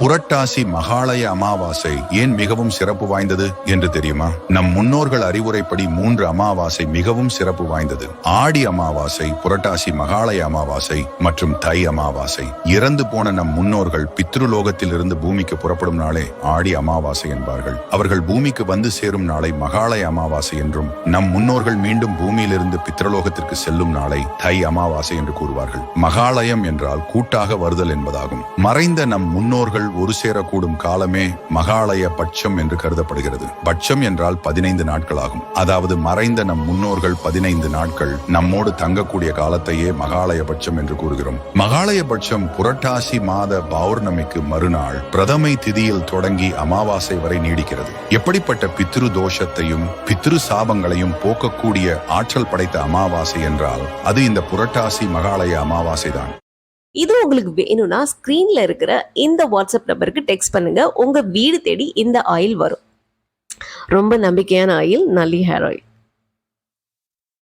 புரட்டாசி மகாலய அமாவாசை ஏன் மிகவும் சிறப்பு வாய்ந்தது என்று தெரியுமா? நம் முன்னோர்கள் அறிவுரைப்படி 3 அமாவாசை மிகவும் சிறப்பு வாய்ந்தது. ஆடி அமாவாசை, புரட்டாசி மகாலய அமாவாசை மற்றும் தை அமாவாசை. இறந்து போன நம் முன்னோர்கள் பித்ருலோகத்தில் இருந்து பூமிக்கு புறப்படும் நாளே ஆடி அமாவாசை என்பார்கள். அவர்கள் பூமிக்கு வந்து சேரும் நாளை மகாலய அமாவாசை என்றும், நம் முன்னோர்கள் மீண்டும் பூமியிலிருந்து பித்ருலோகத்திற்கு செல்லும் நாளை தை அமாவாசை என்று கூறுவார்கள். மகாலயம் என்றால் கூட்டாக வருதல் என்பதாகும். மறைந்த நம் முன்னோர்கள் ஒரு சேரக்கூடும் காலமே மகாலய பட்சம் என்று கருதப்படுகிறது. பட்சம் என்றால் 15 நாட்கள் ஆகும். அதாவது மறைந்த நம் முன்னோர்கள் 15 நாட்கள் நம்மோடு தங்கக்கூடிய காலத்தையே மகாலய பட்சம் என்று கூறுகிறோம். மகாலய பட்சம் புரட்டாசி மாத பௌர்ணமிக்கு மறுநாள் பிரதமை திதியில் தொடங்கி அமாவாசை வரை நீடிக்கிறது. எப்படிப்பட்ட பித்ரு தோஷத்தையும் பித்ரு சாபங்களையும் போக்கக்கூடிய ஆற்றல் படைத்த அமாவாசை என்றால் அது இந்த புரட்டாசி மகாலய அமாவாசை தான். இது உங்களுக்கு வேணும்னா ஸ்க்ரீன்ல இருக்கிற இந்த வாட்ஸ்அப் நம்பருக்கு டெக்ஸ்ட் பண்ணுங்க. உங்க வீடு தேடி இந்த ஆயில் வரும். ரொம்ப நம்பிக்கையான ஆயில், நல்லி ஹேர் ஆயில்.